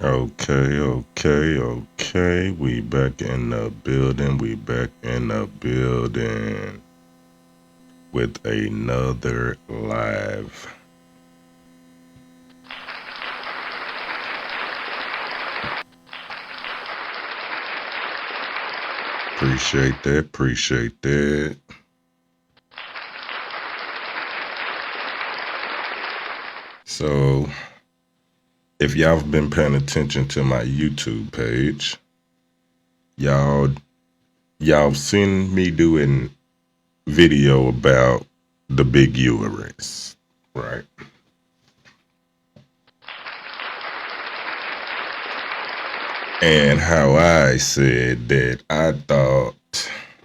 Okay. We back in the building. We back in the building with another live. Appreciate that. So, if y'all have been paying attention to my YouTube page, y'all seen me doing video about the big U race, right? And how I said that I thought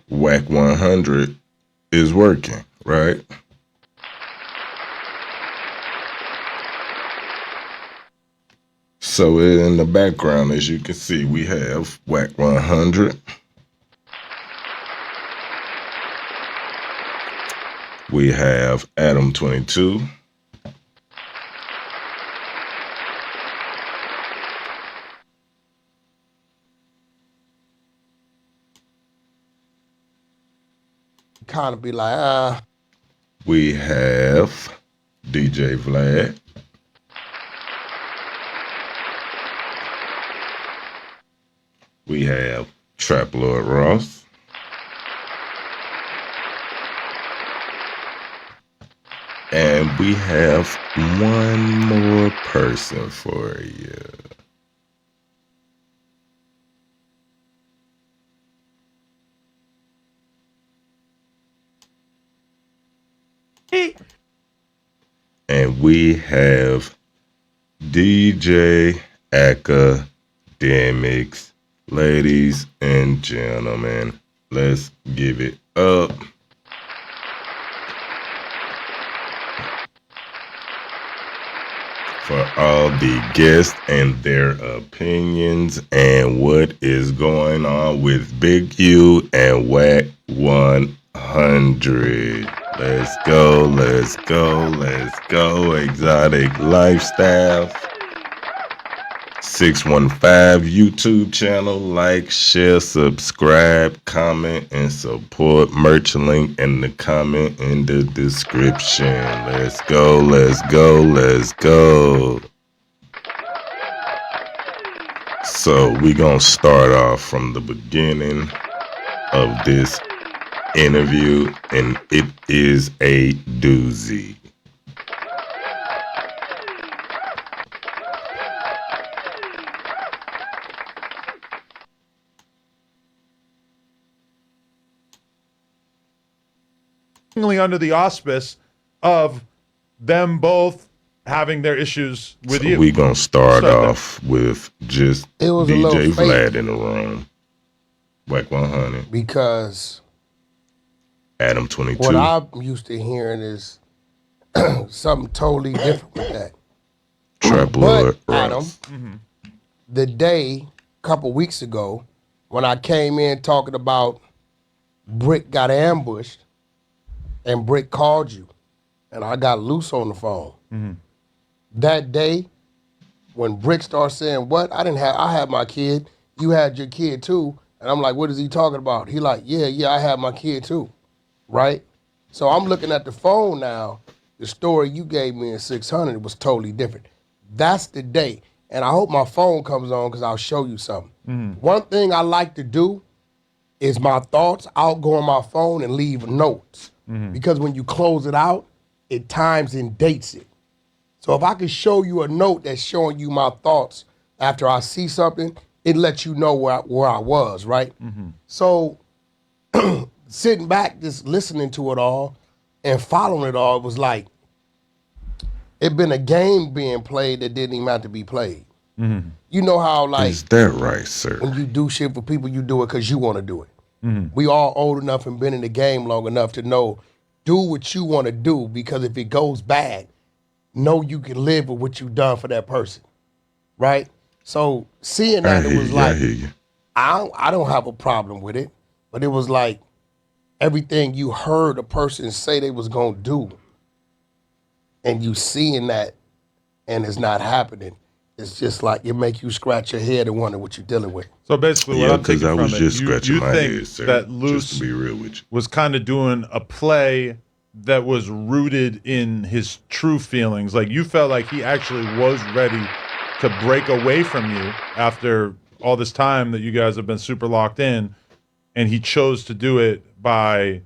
Wack 100 is working, right? So in the background, as you can see, we have Wack 100. We have ADAM22. Kind of be like, We have DJ Vlad. We have Traplord Ross. And we have one more person for you. And we have DJ Akademiks. Ladies and gentlemen, let's give it up for all the guests and their opinions and what is going on with Big U and Wack 100. Let's go. Exotic Lifestyle. 615 YouTube channel. Like, share, subscribe, comment, and support. Merch link in the comment in the description. Let's go. So we gonna start off from the beginning of this interview, and it is a doozy. Under the auspice of them both having their issues with you. We gonna start off with just it was DJ a little Vlad fake in the room. Wack 100. because ADAM22. what I'm used to hearing is something totally different with that. Traplord. But Adam, the day, a couple weeks ago, when I came in talking about Brick got ambushed and Brick called you and I got loose on the phone. That day, when Brick started saying, what? I had my kid, you had your kid too. And I'm like, what is he talking about? He like, yeah, I had my kid too, right? So I'm looking at the phone now. The story you gave me in 600 was totally different. That's the day. And I hope my phone comes on because I'll show you something. One thing I like to do is my thoughts, I'll go on my phone and leave notes. Because when you close it out, it times and dates it. So if I could show you a note that's showing you my thoughts after I see something, it lets you know where I was, right? So sitting back, just listening to it all and following it all, it was like, it been a game being played that didn't even have to be played. You know how, like, Is that right, sir? when you do shit for people, you do it because you want to do it. We all old enough and been in the game long enough to know, do what you want to do, because if it goes bad, know you can live with what you've done for that person, right? So seeing that, it was like, I hear you. I don't have a problem with it, but it was like everything you heard a person say they was gonna do, and you seeing that, and it's not happening. it's just like it make you scratch your head and wonder what you're dealing with. So basically, what Yeah, I'm taking because I from was it, just scratching you my think head, sir. that Just Luce to be real with you. was kind of doing a play that was rooted in his true feelings. Like you felt like he actually was ready to break away from you after all this time that you guys have been super locked in, and he chose to do it by,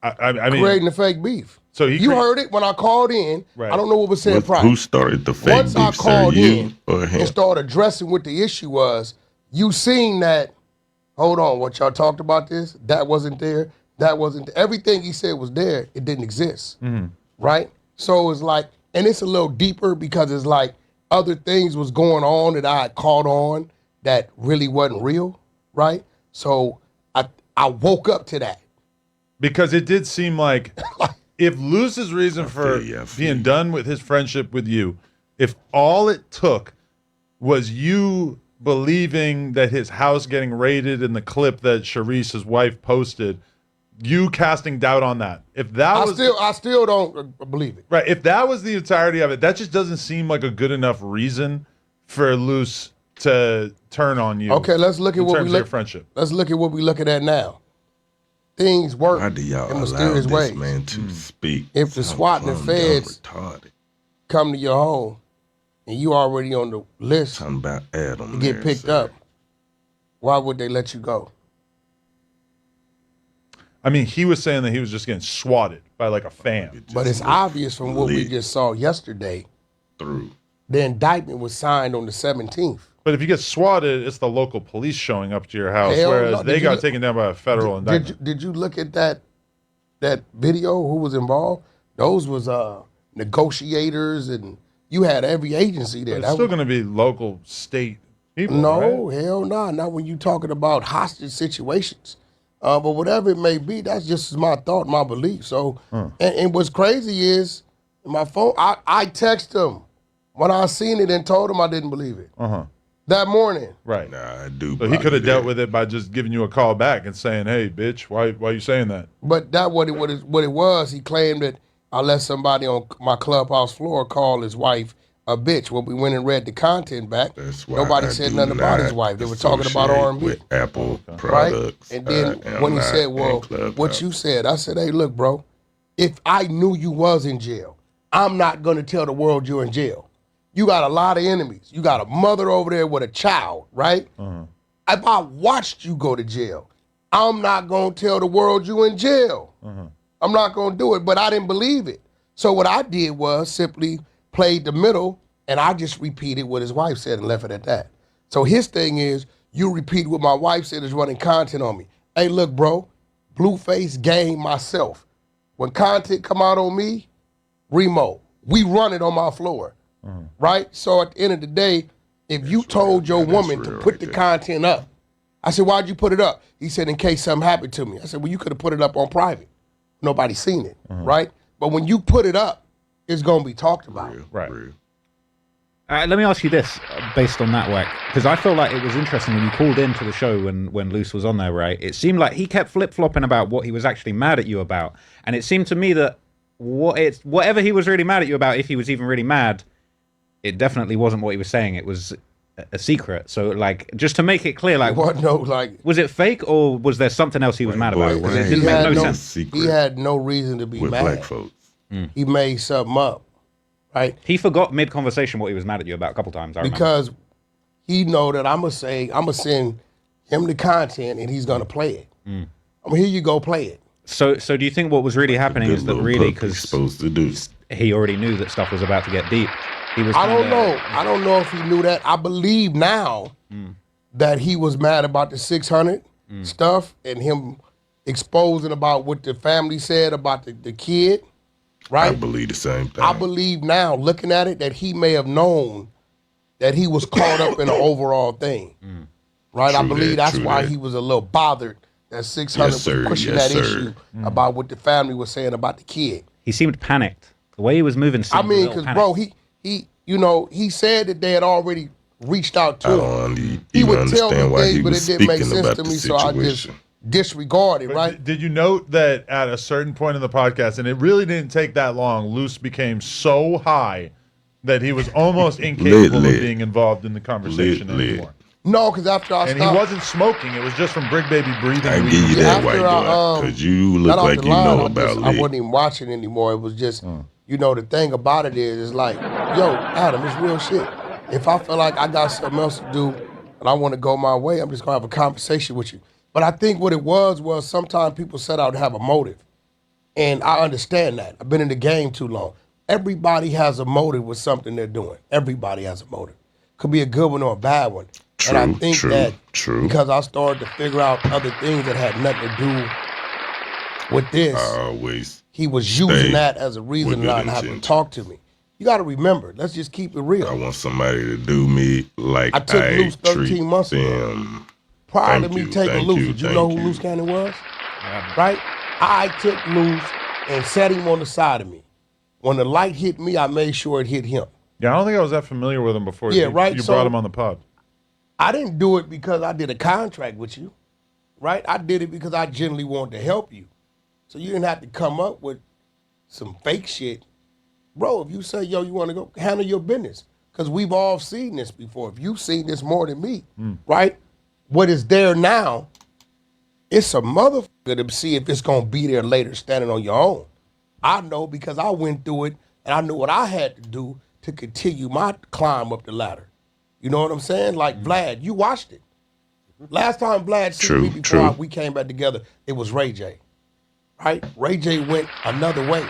I mean, Creating the fake beef. So you heard it when I called in. Right. I don't know what was said prior. Who started the fake Once I beef, sir? called You in or him? and started addressing what the issue was, you seen that, hold on, what y'all talked about this, that wasn't there, that wasn't there. Everything he said was there, it didn't exist, right? So it's like, and it's a little deeper because it's like other things was going on that I had caught on that really wasn't real, right? So I woke up to that. Because it did seem like if Luce's reason for being done with his friendship with you, if all it took was you believing that his house getting raided in the clip that Sharice's wife posted, you casting doubt on that. If that I still don't believe it. Right. If that was the entirety of it, that just doesn't seem like a good enough reason for Luce to turn on you. Okay, let's look at what we look. Friendship. Let's look at what we looking at now. Things work Why do y'all in allow mysterious this ways. man to speak? If the SWAT and the feds come to your home and you already on the list Talking about Adam to get there, picked sir. up, why would they let you go? I mean, he was saying that he was just getting swatted by like a fan. But it's obvious from what we just saw yesterday. Through. The indictment was signed on the 17th. But if you get swatted, it's the local police showing up to your house, Hell whereas no. they got taken down by a federal indictment. Did you look at that video? Who was involved? Those was negotiators, and you had every agency there. But it's still going to be local, state people. No, right? hell no. Not when you talking about hostage situations. But whatever it may be, that's just my thought, my belief. So, and what's crazy is my phone. I text him when I seen it and told him I didn't believe it. That morning. Right. Nah, I do. So he could have dealt with it by just giving you a call back and saying, "Hey, bitch, why are you saying that?" But that what it was. He claimed that I let somebody on my clubhouse floor call his wife a bitch. When we went and read the content back, nobody said nothing about his wife. They were talking about R&B. With Apple products. Right? And then when he said, well, what you said, I said, hey, look, bro, if I knew you was in jail, I'm not going to tell the world you're in jail. You got a lot of enemies. You got a mother over there with a child, right? If I watched you go to jail, I'm not going to tell the world you in jail. I'm not going to do it, but I didn't believe it. So what I did was simply played the middle, and I just repeated what his wife said and left it at that. So his thing is, you repeat what my wife said is running content on me. Hey, look, bro, Blueface game myself. When content come out on me, Remo, we run it on my floor, right? So at the end of the day, if you told your woman to put the content up, I said, why'd you put it up? He said, in case something happened to me. I said, well, you could have put it up on private. Nobody's seen it, right? But when you put it up, it's going to be talked about. Right. Let me ask you this, based on that, Wack, because I feel like it was interesting when you called into the show when Luce was on there, right? It seemed like he kept flip-flopping about what he was actually mad at you about. And it seemed to me that whatever he was really mad at you about, if he was even really mad, it definitely wasn't what he was saying. It was a secret. So, like, just to make it clear, like, was it fake or was there something else he was mad about? Because it didn't make no sense. He had no reason to be with mad. black folks. He made something up, right? He forgot mid-conversation what he was mad at you about a couple times, I remember. Because he know that I'm going to send him the content and he's going to play it. Here you go, play it. So do you think what was really happening is that really, because supposed to do, he already knew that stuff was about to get deep? He was I don't know. I don't know if he knew that. I believe now that he was mad about the 600 stuff and him exposing about what the family said about the kid, right? I believe the same thing. I believe now, looking at it, that he may have known that he was caught up in the overall thing, right? I believe that's why he was a little bothered that 600 was pushing that issue about what the family was saying about the kid. He seemed panicked. The way he was moving seemed I mean, because, bro, he said that they had already reached out to him. He would tell me things, but it didn't make sense to me, so I just disregard it, right? Did you note that at a certain point in the podcast, and it really didn't take that long, Luce became so high that he was almost incapable Lit. of being involved in the conversation Lit. anymore. No, because after I And stopped, he wasn't smoking. It was just from Brick Baby breathing. I weed give you and that, after white boy, because you look got off like the you line, know about I lit. wasn't even watching anymore. It was just, you know, the thing about it is like, yo, Adam, it's real shit. If I feel like I got something else to do and I want to go my way, I'm just gonna have a conversation with you. But I think what it was sometimes people set out to have a motive. And I understand that. I've been in the game too long. Everybody has a motive with something they're doing. Everybody has a motive. Could be a good one or a bad one. And I think that because I started to figure out other things that had nothing to do with this, he was using that as a reason not to have to talk to me. You got to remember, let's just keep it real. I want somebody to do me like I took Loose 13 months ago. them. Prior to me taking Loose, did you know who Loose Cannon was? Right? I took Loose and set him on the side of me. When the light hit me, I made sure it hit him. Yeah, I don't think I was that familiar with him before you brought him on the pod. I didn't do it because I did a contract with you, right? I did it because I genuinely wanted to help you. So you didn't have to come up with some fake shit. Bro, if you say, yo, you want to go, handle your business. Because we've all seen this before. If you've seen this more than me, right? What is there now, it's a motherfucker to see if it's going to be there later standing on your own. I know because I went through it and I knew what I had to do to continue my climb up the ladder. You know what I'm saying? Like Vlad, you watched it. Last time Vlad seen me before we came back together, it was Ray J. Right? Ray J went another way.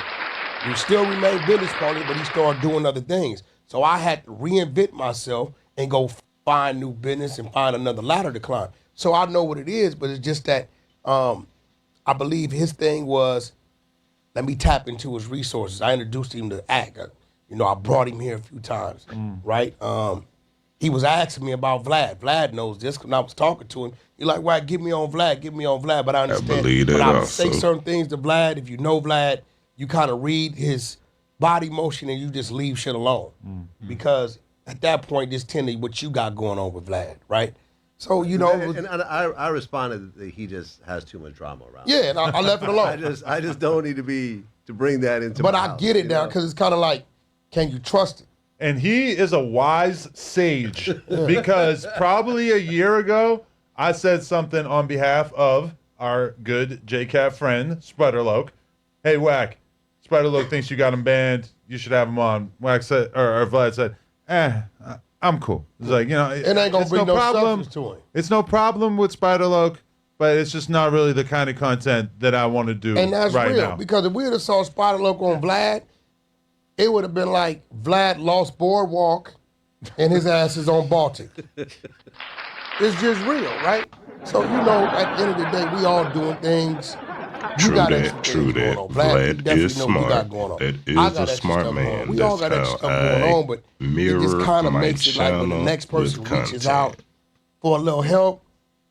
We still remained business partners, but he started doing other things. So I had to reinvent myself and go find new business and find another ladder to climb. So I know what it is, but it's just that I believe his thing was, let me tap into his resources. I introduced him to Act. I brought him here a few times, right? He was asking me about Vlad. Vlad knows this because I was talking to him. He's like, Wack, get me on Vlad, But I understand. But I would say certain things to Vlad. If you know Vlad, you kind of read his body motion and you just leave shit alone. Because at that point, just tend to what you got going on with Vlad, right? So, and I responded that he just has too much drama around. Yeah, and I left it alone. I just don't need to bring that into my house. But I get it now because it's kind of like, can you trust it? And he is a wise sage because probably a year ago, I said something on behalf of our good JCat friend, Spiderloke. Hey, Wack, Spiderloke thinks you got him banned. You should have him on. Wack said, or Vlad said, I'm cool. It's like, it ain't gonna bring no substance to him. It's no problem with Spiderloke, but it's just not really the kind of content that I want to do and that's right real, now. Because if we would have saw Spiderloke on Vlad, it would have been like Vlad lost Boardwalk and his ass is on Baltic. It's just real, right? So, at the end of the day, we all doing things. True that. Vlad is smart. That is a smart man. We all got extra stuff going on, but it just kind of makes it like when the next person reaches out for a little help,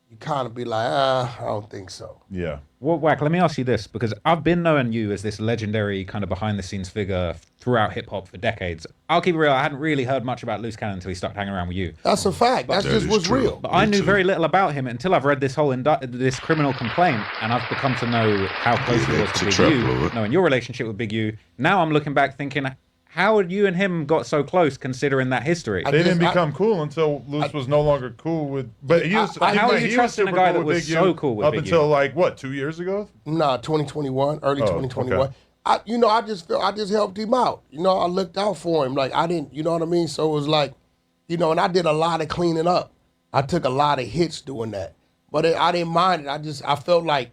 you kind of be like, I don't think so. Yeah. Well, Wack, let me ask you this, because I've been knowing you as this legendary kind of behind-the-scenes figure throughout hip-hop for decades. I'll keep it real, I hadn't really heard much about Loose Cannon until he started hanging around with you. That's a fact. That's just what's real. But I knew very little about him until I've read this whole this criminal complaint, and I've become to know how close he was to Big U, knowing your relationship with Big U. Now I'm looking back thinking, how had you and him got so close considering that history? They didn't become cool until Loose was no longer cool with. But how are you trusting a guy that was so cool with up Big until U? 2 years ago? Nah, 2021, early 2021. Okay. I just helped him out. I looked out for him. Like I didn't, you know what I mean? So it was like, and I did a lot of cleaning up. I took a lot of hits doing that, but I didn't mind it. I felt like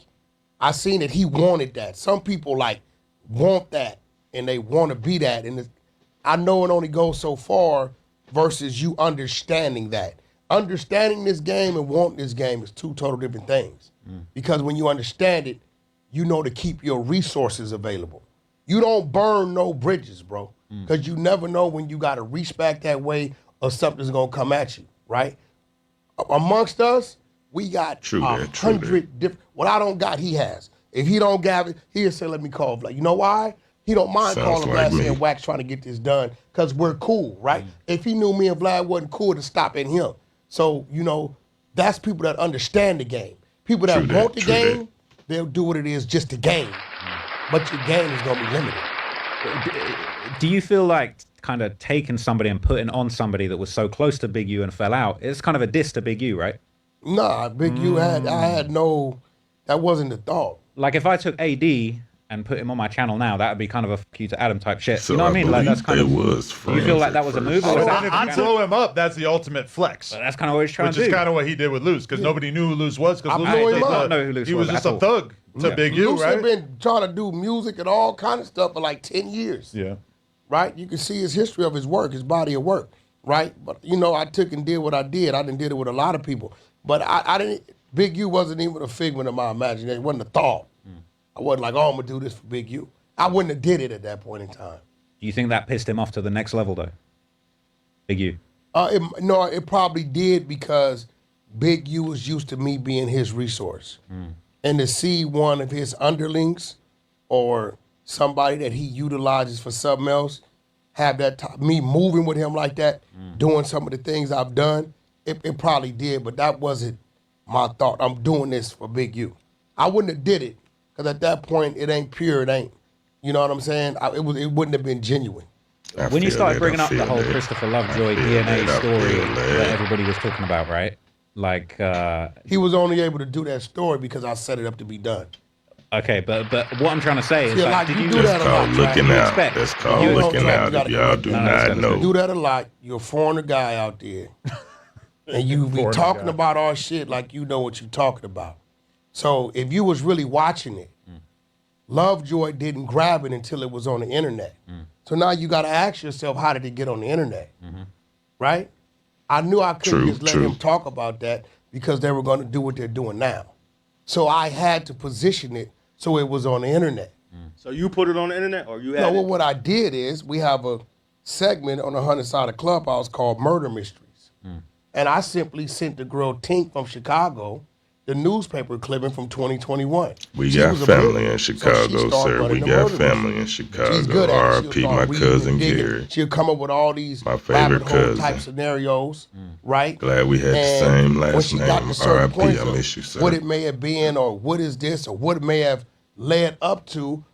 I seen that he wanted that. Some people want that and they want to be that, and I know it only goes so far versus you understanding that. Understanding this game and wanting this game is two total different things. Because when you understand it, you know to keep your resources available. You don't burn no bridges, bro. Because you never know when you got to reach back that way or something's going to come at you, right? Amongst us, we got 100 different. What I don't got, he has. If he don't got it, he'll say, let me call Vlad. You know why? He don't mind calling Vlad saying Wack's trying to get this done because we're cool, right? If he knew me and Vlad wasn't cool, to stop in him. So, that's people that understand the game. People that want the game, they'll do what it is just the game. But your game is going to be limited. Do you feel like, kind of taking somebody and putting on somebody that was so close to Big U and fell out, it's kind of a diss to Big U, right? Nah, Big U I had no, that wasn't the thought. Like if I took AD and put him on my channel now, that would be kind of a fuck you to Adam type shit. So you know what I mean? Like that's kind of. Was do you feel like that was a move? Or was that If you blow him up, that's the ultimate flex. But that's kind of what he's trying Which to do. is kind of what he did with Luce, because nobody knew who Luce was. Because blew him up. he was just a thug to Big U, Luce right? had been trying to do music and all kind of stuff for like 10 years. Yeah. Right? You can see his history of his work, his body of work. Right? But, you know, I took and did what I did. I didn't did it with a lot of people. But I didn't, Big U wasn't even a figment of my imagination. It wasn't a thought. I wasn't like, oh, I'm going to do this for Big U. I wouldn't have did it at that point in time. Do you think that pissed him off to the next level, though? Big U? No, it probably did because Big U was used to me being his resource. And to see one of his underlings or somebody that he utilizes for something else, have that me moving with him like that, doing some of the things I've done, it probably did, but that wasn't my thought. I'm doing this for Big U. I wouldn't have did it because at that point, it ain't pure, it ain't. You know what I'm saying? It wouldn't have been genuine. When you started bringing up the whole Christopher Lovejoy DNA story that everybody was talking about, right? Like he was only able to do that story because I set it up to be done. Okay, but what I'm trying to say is, like, did you do that a lot, looking out? Expect? That's called looking out. If y'all do not know, do that a lot. You're a foreigner guy out there, and you be talking about our shit like you know what you're talking about. So if you was really watching it, Lovejoy didn't grab it until it was on the internet. So now you got to ask yourself, how did it get on the internet? Right? I knew I couldn't just let him talk about that because they were going to do what they're doing now. So I had to position it so it was on the internet. So you put it on the internet, or you had No, it? well, what I did is we have a segment on the 100 side of Clubhouse called Murder Mysteries. And I simply sent the girl Tink from Chicago the newspaper clipping from 2021. We got family in Chicago, sir. We got family in Chicago. She's good at it. RP, my cousin Gary. She'll come up with all these my favorite cousin type scenarios, right? Glad we had the same last name. RP, I miss you, sir. What it may have been, or what is this, or what it may have led up to,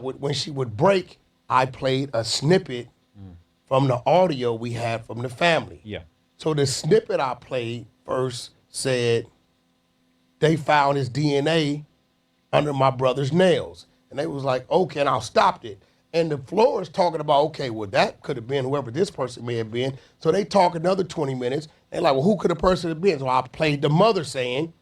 when she would break, I played a snippet from the audio we had from the family. Yeah. So the snippet I played first said, they found his DNA under my brother's nails. And they was like, okay, and I stopped it. And the floor is talking about, okay, well, that could have been whoever this person may have been. So they talk another 20 minutes. They're like, well, who could the person have been? So I played the mother saying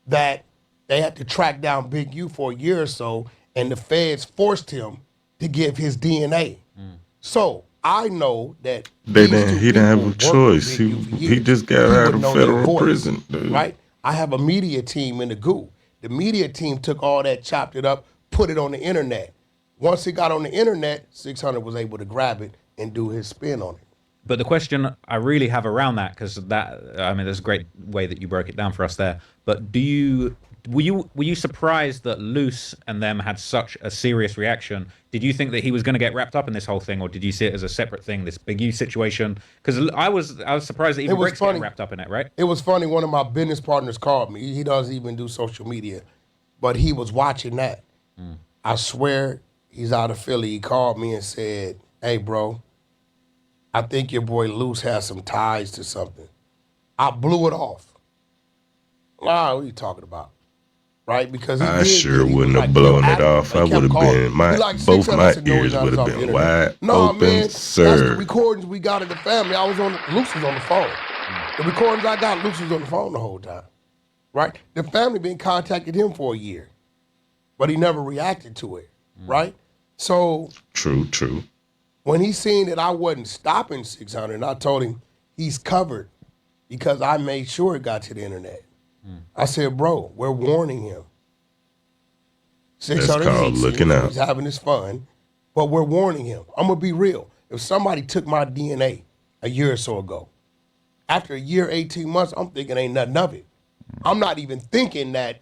that they had to track down Big U for a year or so, and the feds forced him to give his DNA. So I know that he didn't have a choice. He just got out of federal prison, dude. Right? I have a media team in the GOOOOO. The media team took all that, chopped it up, put it on the internet. Once it got on the internet, 600 was able to grab it and do his spin on it. But the question I really have around that, because there's a great way that you broke it down for us there. But were you surprised that Luce and them had such a serious reaction? Did you think that he was going to get wrapped up in this whole thing, or did you see it as a separate thing, this Big U situation? Because I was surprised that even Rick's getting wrapped up in it, right? It was funny. One of my business partners called me. He doesn't even do social media, but he was watching that. I swear, he's out of Philly. He called me and said, hey, bro, I think your boy Luce has some ties to something. I blew it off. What are you talking about? Right? Because I sure wouldn't have blown it off. I would have been, both my ears would have been wide open, sir. That's the recordings we got of the family. Luce was on the phone. The recordings I got, Luce was on the phone the whole time. Right? The family been contacting him for a year, but he never reacted to it. Right? So. True. When he seen that I wasn't stopping 600, and I told him he's covered because I made sure it got to the internet. I said, bro, we're warning him. 600, that's called looking out. He's having his fun, but we're warning him. I'm going to be real. If somebody took my DNA a year or so ago, after a year, 18 months, I'm thinking ain't nothing of it. I'm not even thinking that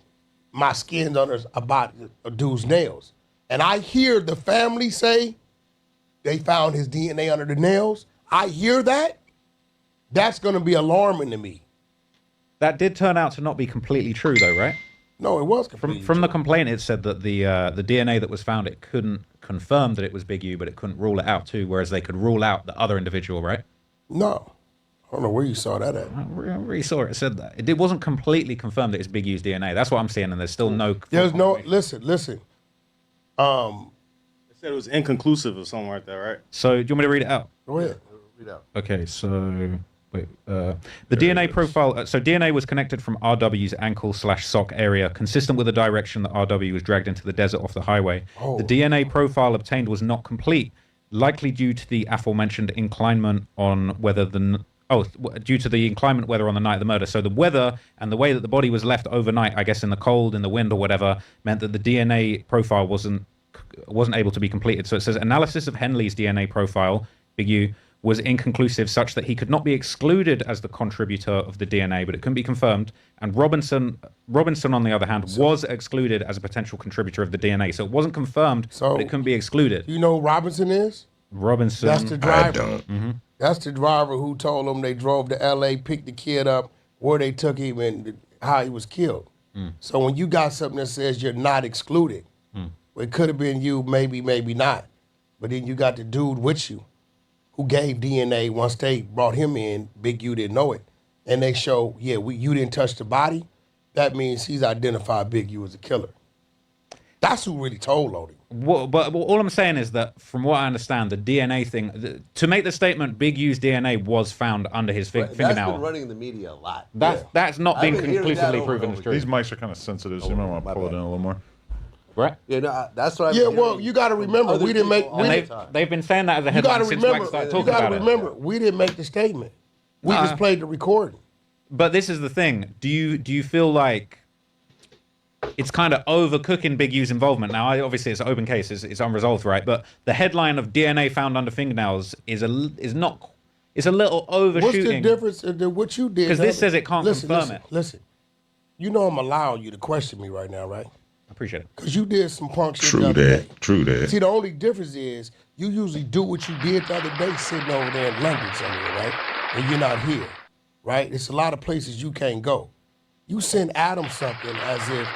my skin's under about a dude's nails. And I hear the family say they found his DNA under the nails. I hear that. That's going to be alarming to me. That did turn out to not be completely true, though, right? No, it was completely From the true. complaint, it said that the DNA that was found, it couldn't confirm that it was Big U, but it couldn't rule it out too. Whereas they could rule out the other individual, right? No. I don't know where you saw that at. I really saw it. It said that it wasn't completely confirmed that it's Big U's DNA. That's what I'm seeing, and there's still no. There's no. Listen. They said it was inconclusive or something like that, right? So do you want me to read it out? Go ahead. Read out. Okay, so wait, the DNA profile. So DNA was connected from RW's ankle/sock area, consistent with the direction that RW was dragged into the desert off the highway. Oh. The DNA profile obtained was not complete, likely due to the aforementioned inclinement on whether the due to the inclement weather on the night of the murder. So the weather and the way that the body was left overnight, I guess in the cold, in the wind, or whatever, meant that the DNA profile wasn't able to be completed. So it says analysis of Henley's DNA profile, Big U, was inconclusive, such that he could not be excluded as the contributor of the DNA, but it couldn't be confirmed. And Robinson, on the other hand, was excluded as a potential contributor of the DNA. So it wasn't confirmed, but it couldn't be excluded. You know who Robinson is? Robinson. That's the driver. I don't. Mm-hmm. That's the driver who told them they drove to L.A., picked the kid up, where they took him, and how he was killed. So when you got something that says you're not excluded, well, it could have been you, maybe not. But then you got the dude with you who gave DNA once they brought him in. Big U didn't know it. And they show, you didn't touch the body. That means he's identified Big U as a killer. That's who really told on him. But all I'm saying is that, from what I understand, the DNA thing, to make the statement Big U's DNA was found under his That's fingernail. been running in the media a lot. That's not I've been been hearing conclusively that over proven and as over. true. These mics are kind of sensitive, so you might want to pull it in a little more. Right? Yeah, no, that's what I've Yeah, been well, hearing you got to from remember, other we didn't make. people all We the didn't, time. They've been saying that as a you got headline to since Wack remember. started You talking got about to it. remember. We didn't make the statement. We just played the recording. But this is the thing. Do you feel like it's kind of overcooking Big U's involvement? Now, obviously, it's an open case. It's unresolved, right? But the headline of DNA found under fingernails is a little overshooting. What's the difference in what you did? 'Cause this says it can't confirm it. Listen, you know I'm allowing you to question me right now, right? I appreciate it. Because you did some punk shit True the other day. that. True that. See, the only difference is you usually do what you did the other day sitting over there in London somewhere, right? And you're not here, right? It's a lot of places you can't go. You send Adam something as if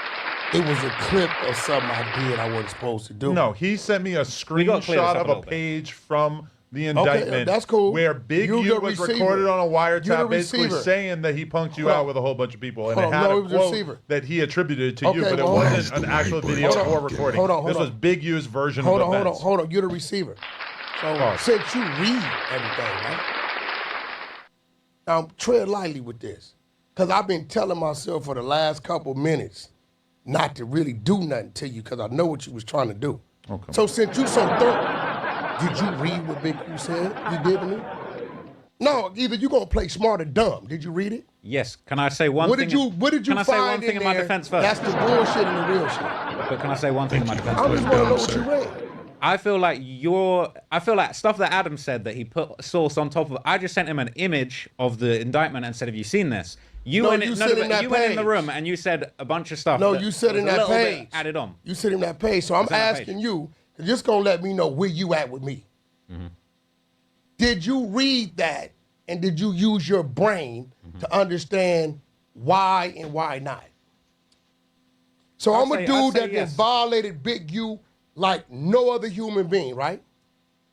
it was a clip of something I did I wasn't supposed to do. No, he sent me a gotta clear this screenshot up a of a little bit. page from the indictment. that's cool. Where Big You U the was receiver. recorded on a You the wiretap, basically receiver. saying that he punked you Hold out on. with a whole bunch of people, and Hold it on. had No, a he was a quote receiver. that he attributed to you, Okay, but it well, hold on. wasn't an actual Hold on. video Hold or on. recording. Hold on, This was Big U's version Hold of on, events. hold on. You're the receiver. So since you read everything, right? Now tread lightly with this. Because I've been telling myself for the last couple minutes not to really do nothing to you because I know what you was trying to do. Okay. So since you so thorough, did you read what Big U said you did to me? No, either you gonna play smart or dumb. Did you read it? Yes. Can I say one What thing? did you Can I say one find thing in my there defense first? That's the bullshit and the real shit. But can I say one thing in my defense I first? just want to know dumb, what sir. you read. I feel like stuff that Adam said that he put source on top of it. I just sent him an image of the indictment and said, "Have you seen this?" You No, went, you in, said in that you went in the page. room and you said a bunch of stuff. No, that you said was in a that little bit page. added on. You said in that page. So I'm in that asking page. you, just gonna let me know where you at with me. Mm-hmm. Did you read that and did you use your brain Mm-hmm. to understand why and why not? So I'd I'm a say dude that yes. just violated Big U like no other human being, right?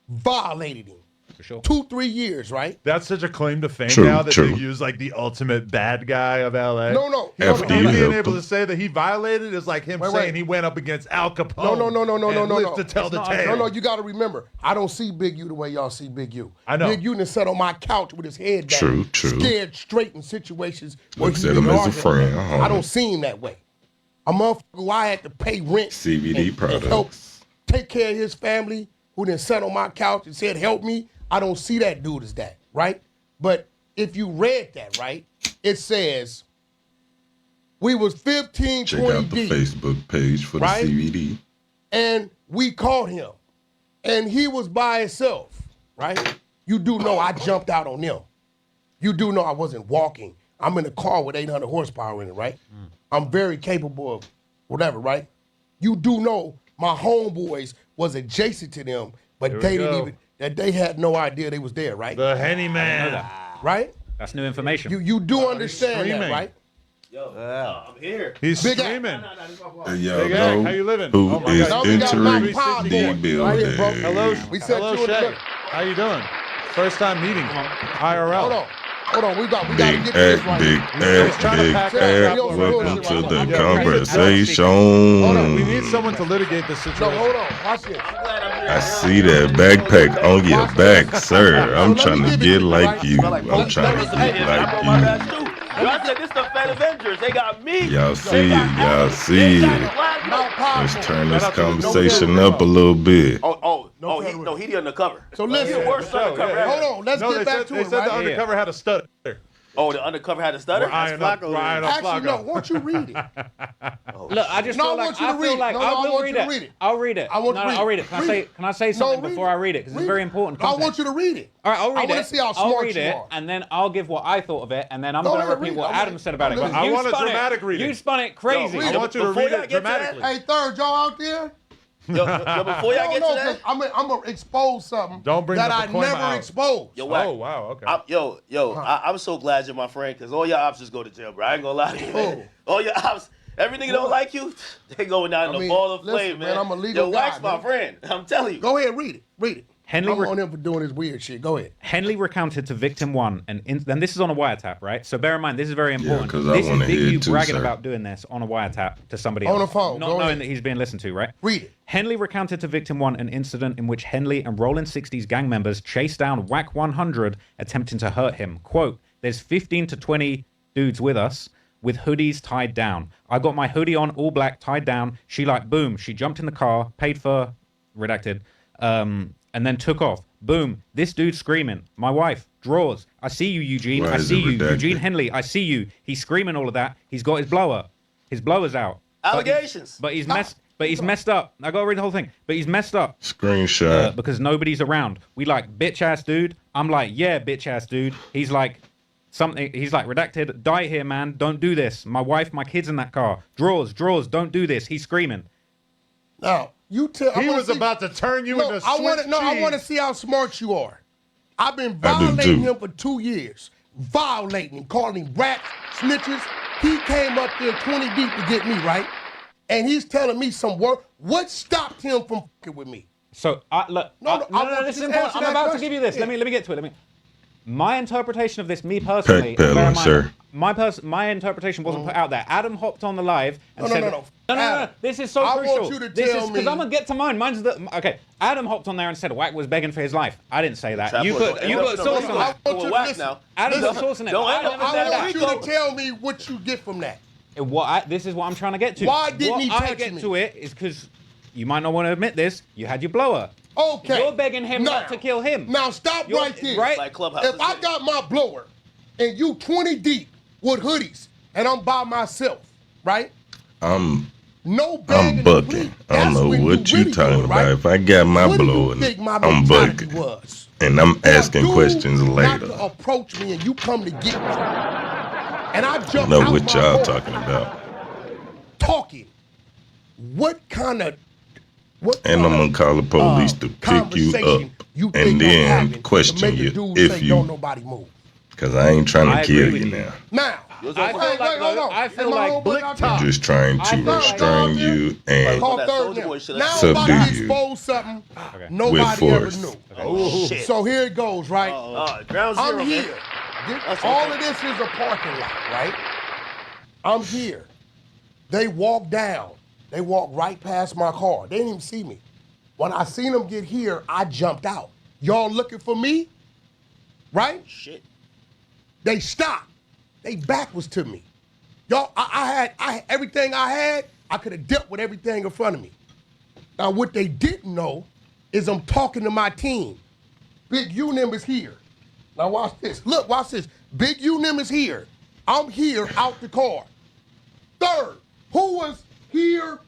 Violated him. For sure. 2-3 years, right? That's such a claim to fame True, now that true. Big U's like the ultimate bad guy of LA. No. Him FD being helped able him. to say that he violated is like him Wait. saying he went up against Al Capone. No. and lived to tell It's the not- tale. No, you got to remember, I don't see Big U the way y'all see Big U. I know. Big U done sat on my couch with his head down, True. scared straight in situations where Looks he at be him as a arguing. friend, huh? I don't see him that way. A motherfucker who I had to pay rent CBD and help products. take care of his family, who then sat on my couch and said, help me. I don't see that dude as that, right? But if you read that, right, it says, we was 15, Check 20 out the deep. Facebook page for the Right? CBD. And we caught him. And he was by himself, right? You do know I jumped out on them. You do know I wasn't walking. I'm in a car with 800 horsepower in it, right? I'm very capable of whatever, right? You do know my homeboys was adjacent to them, but Here we they didn't go. even, that they had no idea they was there, right? The Henny Man. Right? That's new information. You do understand that, screaming. right? I'm here. He's Big screaming. Hey, y'all Big Ag, know how you living? who Oh my is God. Now we got Mike entering Powell the here. Right here, bro. building. Hello, We said hello, you in the Shay. building. How you doing? First time meeting. IRL. Hold on. We got to Big get this Ag, right. Big He's trying to Ag, Big pack up Ag. Traplord right Welcome now. to Yeah, the we conversation. We need someone to litigate this No, situation. hold on. Watch this. I see that backpack on your back, sir. I'm trying to get like you. I'm trying to get like you. Y'all said this the Fed Avengers. They got me. Y'all see it. Y'all see it. Let's turn this conversation up a little bit. He the undercover. So listen. He worse undercover. Hold on. Let's get back to They it, said the right? undercover had a stutter. Oh, the undercover had a stutter. We're eyeing up Actually, no. Flacco. Won't you read it? Look, I just No, feel I like want you to I read feel it. like No, I I will want read you to it. read it. I'll read it. I want you to read I'll it. read it. Read it. Can I say No, something read before it. I read it? Because it's Read very it. important. I Context. want you to read it. All right, I'll read it. I want to see how I'll smart read you it, are. and then I'll give what I thought of it, and then I'm Go going to ahead, repeat read what it. Adam said about it. 'cause I you want a spun it. dramatic reading. You spun it crazy. I want you to Before read y'all it get to that, dramatically. Hey, third, y'all out there? Yo, before y'all get to that, I'm gonna expose something Don't bring that the I Pacoima never out. exposed. yo, Wack. Oh, wow. Okay. I'm so glad you're my friend because all your ops just go to jail, bro. I ain't gonna lie to you, man. Oh. All your ops, every nigga don't like you, they going down in a ball of listen, flame, man, man. I'm a legal Yo, guy, Wack's my man. friend. I'm telling you. Go ahead, read it. Read it. Henley I'm on him for doing this weird shit. Go ahead. Henley recounted to victim one, and this is on a wiretap, right? So bear in mind, this is very important. 'cause I This is wanna Big hear U it too, bragging sir. about doing this on a wiretap to somebody On else. the phone. Not Go knowing ahead. that he's being listened to, right? Read it. Henley recounted to victim one an incident in which Henley and Rollin 60's gang members chased down Wack 100, attempting to hurt him. Quote, "There's 15 to 20 dudes with us with hoodies tied down. I got my hoodie on, all black, tied down. She like, boom. She jumped in the car, paid for, redacted, and then took off. Boom. This dude screaming. My wife, drawers. I see you, Eugene. Why I is see it you. redacted? Eugene Henley, I see you. He's screaming all of that. He's got his blower. His blower's out. Allegations. But he's messed up. I gotta read the whole thing. But he's messed up. Screenshot. Because nobody's around. We like, bitch ass dude. I'm like, yeah, bitch ass dude. He's like, something. He's like, redacted. Die here, man. Don't do this. My wife, my kids in that car. Drawers. Don't do this. He's screaming. Now, you tell. He was about to turn you into I Swiss want to cheese. see how smart you are. I've been I do violating too. him for 2 years. Violating him, calling him rats, snitches. He came up there 20 deep to get me, right? And he's telling me some word. What stopped him from fucking with me? So look, No, I want this is you to important. answer I'm that about to question. give you this. Yeah. Let me get to it. My interpretation of this, me personally, Backpedaling, bear in mind, sir. My interpretation wasn't put out there. Adam hopped on the live and No. said, no. This is so I crucial. want you to This tell is because me- I'm gonna get to mine. Mine's okay. Adam hopped on there and said Wack was begging for his life. I didn't say that. You put source on I that. want you to Wack listen. now. Adam Listen, put source on it. don't I end up never with said that I that. want you to tell me what you get from that. This is what I'm trying to get to. Why didn't what he I touch get me? to it is because you might not want to admit this. You had your blower. Okay. You're begging him not to kill him. Now stop You're- right there. right? Like Clubhouse. If I got my blower and you 20 deep with hoodies and I'm by myself, right? I'm No begging and bucking. pleading. I don't That's know when what you really talking do it, about. right? If I got my What do you blower, think my I'm mentality bucking. was? And I'm For a asking dude questions not later. to approach me and you come to get me. And I I jump know out what my y'all car talking about. talking. What kind of And I'm gonna call the police to pick you conversation up you think and I'm then having to question make a you dude if say, you, don't nobody move. because I ain't trying I to kill agree you with you. now. Now, I feel like- hold on. I feel Am like homeboy Blick out there? Top. Just trying I to feel like- restrain you and Call That third Soulja now. Boy shit, Now that's I'm about to Subdue you. expose something with nobody ever force. knew. Oh, shit. So here it goes, right? Ground zero, I'm man. here. All of this is a parking lot, right? I'm here. They walk down. They walk right past my car. They didn't even see me. When I seen them get here, I jumped out. Y'all looking for me? Right? Shit. They stopped. They back was to me. Y'all, I had everything I had, I could have dealt with everything in front of me. Now, what they didn't know is I'm talking to my team. Big Unim is here. Now watch this. Look, watch this. Big Unim is here. I'm here out the car. Third, who was here,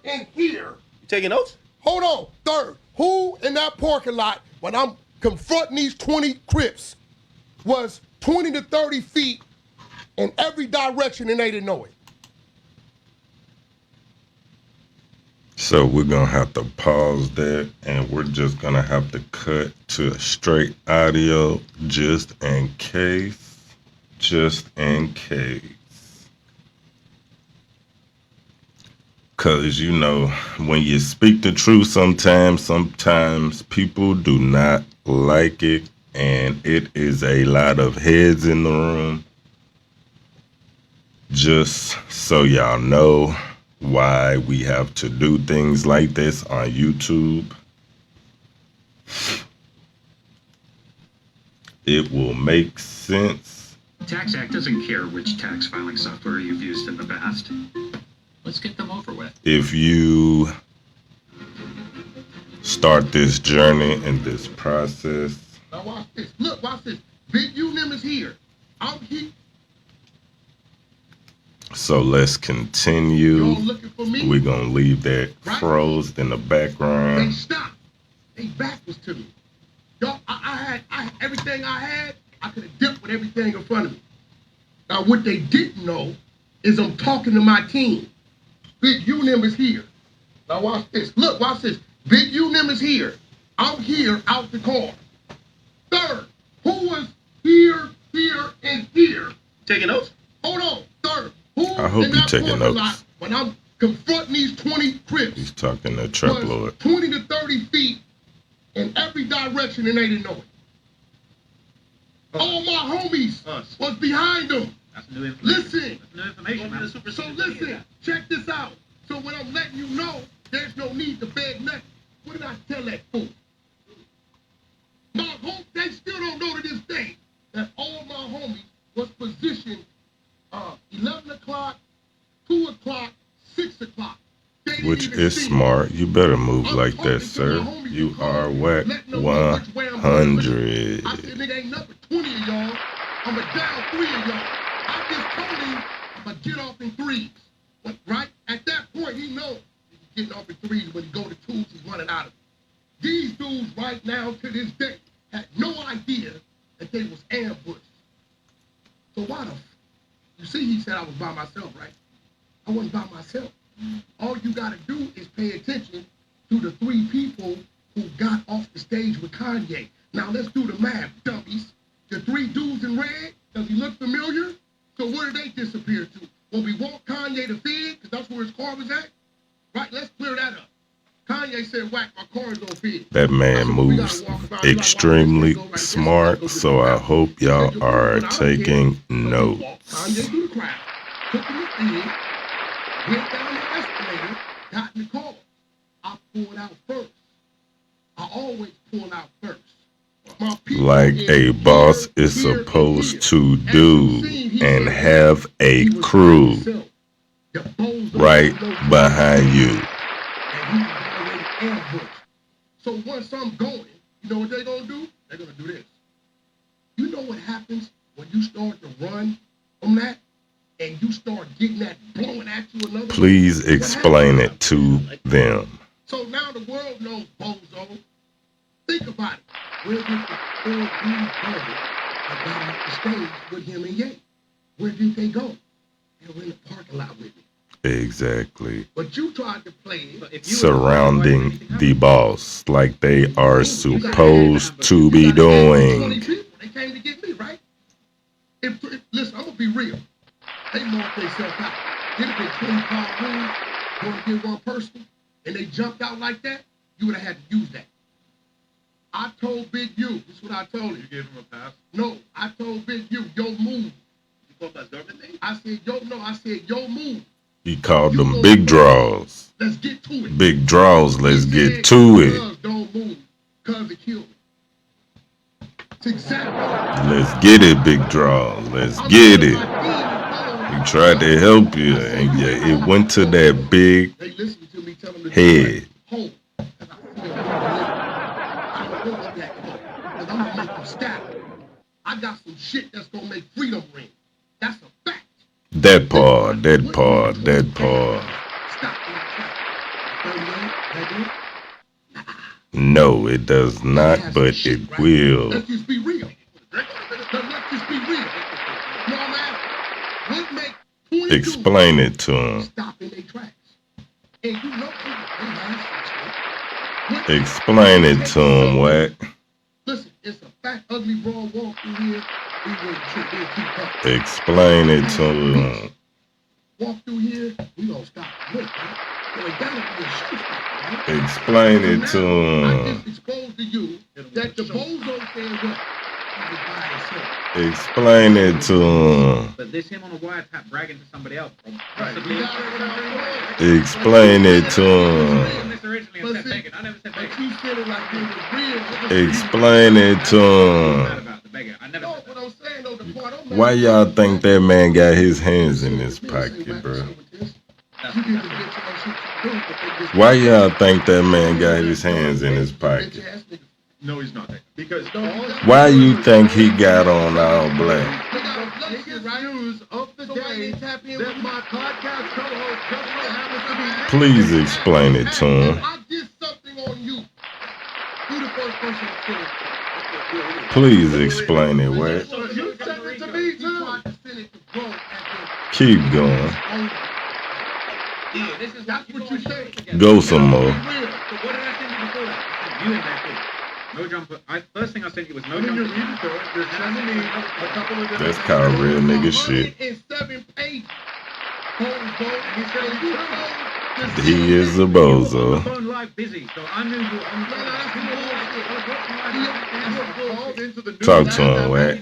and here? You taking notes? Hold on. Third, who in that parking lot when I'm confronting these 20 Crips was 20 to 30 feet in every direction and they didn't know it? so we're gonna have to pause that and we're just gonna have to cut to straight audio just in case. Because, you know, when you speak the truth sometimes people do not like it. And it is a lot of heads in the room. Just so y'all know why we have to do things like this on YouTube. It will make sense. Tax Act doesn't care which tax filing software you've used in the past. Let's get them over with. If you start this journey and this process. Now watch this. Look, watch this. Big U-Nim is here. I'm here. So let's continue. Y'all looking for me? We're going to leave that Right? froze in the background. They stopped. They backwards to me. Y'all, I had everything I had. I could have dipped with everything in front of me. Now, what they didn't know is I'm talking to my team. Big U-Nim is here. Now, watch this. Look, watch this. Big U-Nim is here. I'm here out the car. Third, who was here, and here? Taking notes? Hold on. Third, who I hope in you're that taking parking notes. lot when I'm confronting these 20 Crips? He's talking to Was Traplord. 20 to 30 feet in every direction, and they didn't know it. All my homies was behind them. That's new information. Listen. That's new information, man. So listen, check this out. So when I'm letting you know, there's no need to beg nothing. What did I tell that fool? My home, they still don't know to this day that all my homies was positioned 11 o'clock, 2 o'clock, 6 o'clock. They didn't Which even is see me. smart. You better move I'm like talking that, to sir. my homies You who call are me, Wack letting them know which way I'm going. 100. I said, nigga, ain't nothing 20 of y'all. I'm a down 3 of y'all. I just told him I'm going to get off in 3s. But right at that point, he knows he's getting off in 3s. When he go to 2s, he's running out of it. These dudes right now to this day had no idea that they was ambushed. So why the you see, he said I was by myself, right? I wasn't by myself. All you got to do is pay attention to the 3 people who got off the stage with Kanye. Now let's do the math, dummies. The 3 dudes in red, does he look familiar? So where did they disappear to? When we want Kanye to feed, because that's where his car was at? Right, let's clear that up. Kanye said, Wack, my car is on feed. That man moves extremely smart, so I hope y'all are taking notes. Kanye through the crowd, took him to feed, went down the escalator, got in the car. I pulled out first. I always pull out first. My people Like is a boss here, is here, and supposed here. to As do you seen, he and said have a he was by crew himself. The bozo right was no behind you. and he was already ambushed. So once I'm going, you know what they're gonna do? They're gonna do this. You know what happens when you start to run from that and you start getting that blowing at you another way? Please What explain happens? it to them. So now the world knows bozo. Think about it. Where did the 4 dudes go that got off the stage with him and Ye? Where did they go? They were in the parking lot with me. Exactly. But you tried to play it. Surrounding the boss like they are supposed to be 20 doing. people. They came to get me, right? Listen, I'm gonna be real. They marked themselves out. It'd have been 25 rooms going to get one person, and they jumped out like that. You would have had to use that. I told Big U. This is what I told him. You gave him a pass? No, I told Big U, yo move. You called that government thing? I said, I said, yo move. He called them big draws. Let's get to it. Big draws, let's He get said, to it. "Cuz don't move, cuz it killed me." It's exactly. Let's get it, big draws. Let's get it. He tried to help you, and yeah, it went to that big They listen to me tell them to head. hold. I don't want that because I'm gonna make them stop. I got some shit that's gonna make freedom ring. That's a fact. That part, that part, that part. Stop in the track. No, it does not, but it will. Let's just be real. Let's just be real. No, man. What make 22 Explain it to him. stop in their tracks? And you know they have some shit. Explain it to him, Wack. Listen, it's a fat, ugly, raw walk through here. We will keep up. Explain it to him. Walk through here, we gonna stop. Look, man. So it gotta be a showstopper, right? Explain it to So now, I him. just exposed to you that the bozo said what? He was by himself. Explain it to him. But this him on a wiretap bragging to somebody else. Right. Explain it to him. This originally I said begging. I never said begging. But you said it like it was real. Explain it to Mad him. about the begging. I never No, said what that. I'm saying though, the part I'm Why y'all think that man got his hands in his pocket, bro? You did the bitch ass shit you do, but they just Why y'all think that man got his hands in his pocket? bitch ass niggas. No, he's not. Because Why you think he got on all black? They got a biggest news of the day that my podcast co-host just so happens to be. Please explain it to him. I did something on you. Who the first person to say it? Please explain it, Wack. You sent it to me too. Keep going. Yeah, this is That's what you said. Go some more. So what did I send you before that? I sent you in that thing. No jumper. First thing I sent you was no When you jumper. read it, though, you're sending me a couple of That's called real nigga shit. 107 pages. He said you chose. He is a bozo. Phone live busy, so I knew you were on the phone. Talk to him, Wack.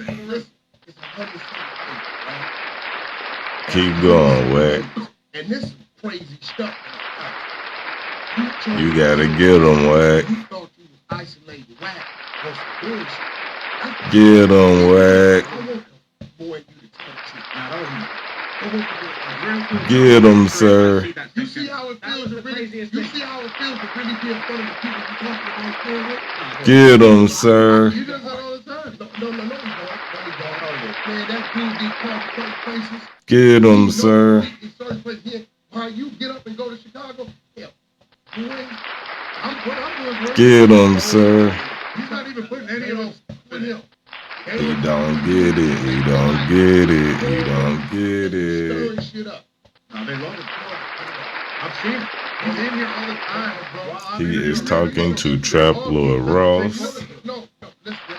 Keep going, Wack. And this is crazy stuff. You gotta get him, Wack. You thought you was isolated, Wack, on some bullshit. Get him, Wack. I want the boy you to tell the truth. Not on you. I want you to Get him, sir. You see how it feels to really, you see how it feels to really be in front of the people you talking about staying with? Get him, sir. You does that all the time. No, he don't. Man, that dude be caught in certain places. Get him, sir. In certain places, why you get up and go to Chicago? Hell, boy, I'm doing Get him, sir. He's not even putting any on him. He don't get it. He don't get it. He don't get it. Stirring shit up. they love it. I've seen it. He's in here all the time, bro. He is talking to Traplord Ross No, listen.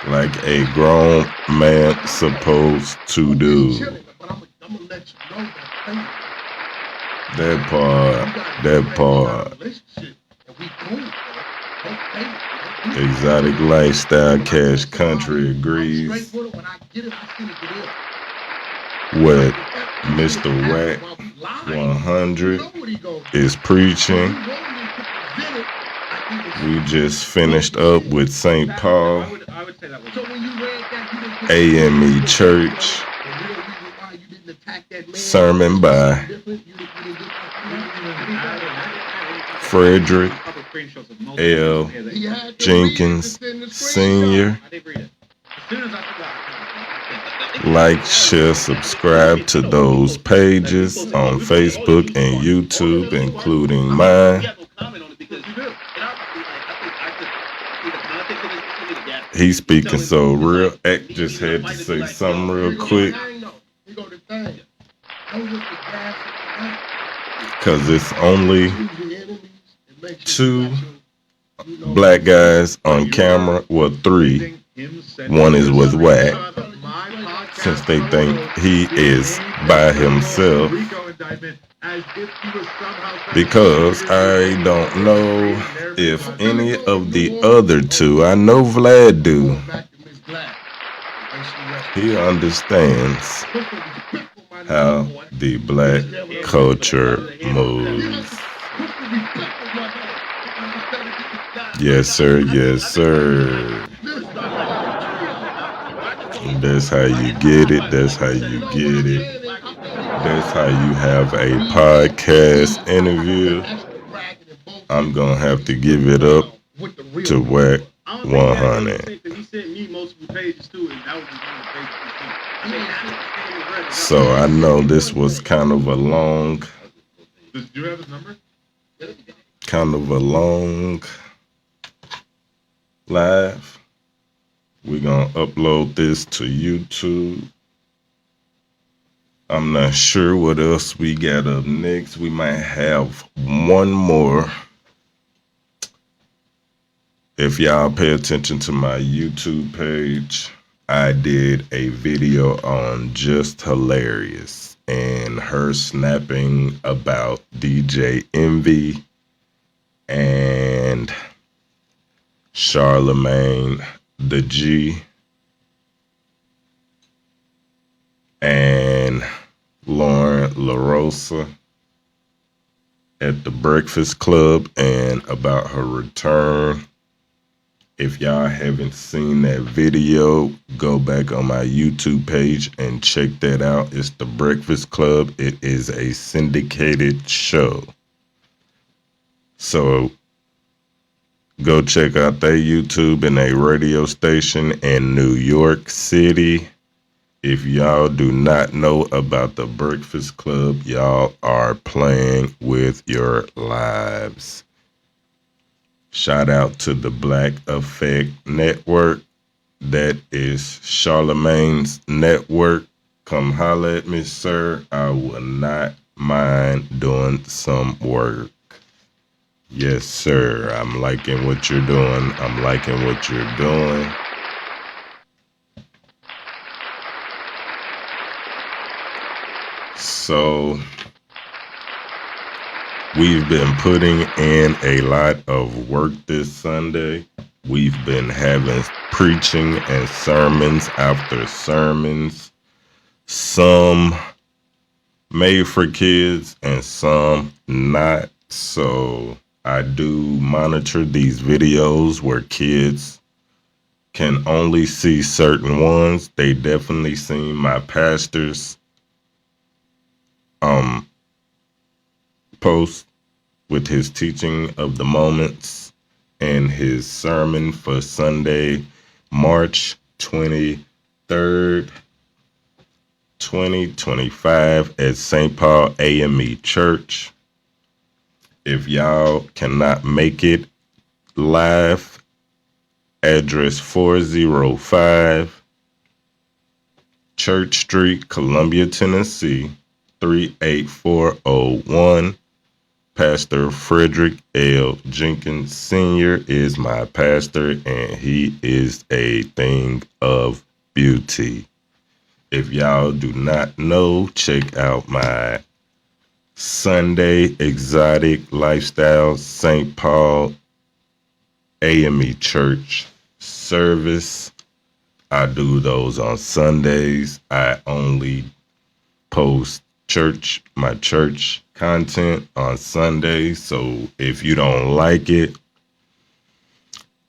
like a grown man supposed to do. But I'm gonna let you know that. That part. Relationship, and we cool. Okay. Exotic lifestyle, cash country agrees When I get it, I see it. what Mr. Wack 100 is preaching. We just finished up with St. Paul I would say that was. AME Church sermon by Frederick L. Jenkins Sr. Like, share, subscribe to those pages on Facebook and YouTube, including mine. He's speaking so real. Ek just had to say something real quick. Because it's only 2 black guys on camera. Well, 3. One is with Wack, since they think he is by himself. Because I don't know if any of the other 2, I know Vlad do. He understands how the black culture moves. Yes, sir. Yes, sir. That's how you get it. That's how you get it. That's how you have a podcast interview. I'm going to have to give it up to Wack 100. So I know this was kind of a long, live. We're going to upload this to YouTube. I'm not sure what else we got up next. We might have one more. If y'all pay attention to my YouTube page, I did a video on Just Hilarious. and her snapping about DJ Envy and Charlemagne the G and Lauren LaRosa at the Breakfast Club and about her return. If y'all haven't seen that video, go back on my YouTube page and check that out. It's the Breakfast Club. It is a syndicated show. So go check out their YouTube and a radio station in New York City. If y'all do not know about the Breakfast Club, y'all are playing with your lives. Shout out to the Black Effect Network. That is Charlemagne's network. Come holla at me, sir. I will not mind doing some work. Yes, sir. I'm liking what you're doing. I'm liking what you're doing. So we've been putting in a lot of work this Sunday. We've been having preaching and sermons after sermons. Some made for kids and some not. So I do monitor these videos where kids can only see certain ones. They definitely seen my pastor's post with his teaching of the moments and his sermon for Sunday, March 23rd, 2025 at St. Paul AME Church. If y'all cannot make it live, address 405 Church Street, Columbia, Tennessee, 38401. Pastor Frederick L. Jenkins Sr. is my pastor, and he is a thing of beauty. If y'all do not know, check out my Sunday Exotic Lifestyle St. Paul AME Church service. I do those on Sundays. I only post my church content on Sundays. So if you don't like it,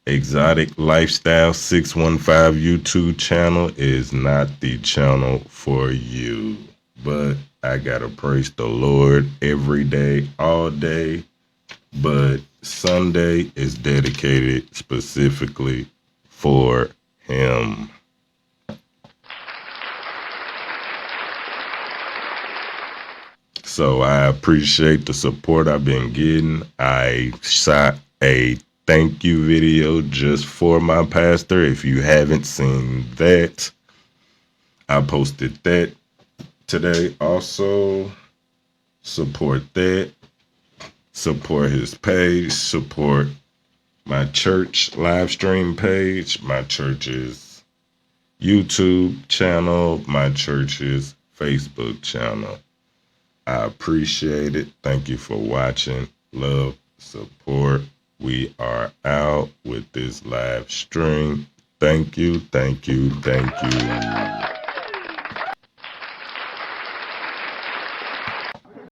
Exotic Lifestyle 615 YouTube channel is not the channel for you. But I gotta praise the Lord every day, all day. But Sunday is dedicated specifically for him. So I appreciate the support I've been getting. I shot a thank you video just for my pastor. If you haven't seen that, I posted that today. Also, support that. Support his page. Support my church live stream page. My church's YouTube channel. My church's Facebook channel. I appreciate it. Thank you for watching. Love, support. We are out with this live stream. Thank you, thank you, thank you.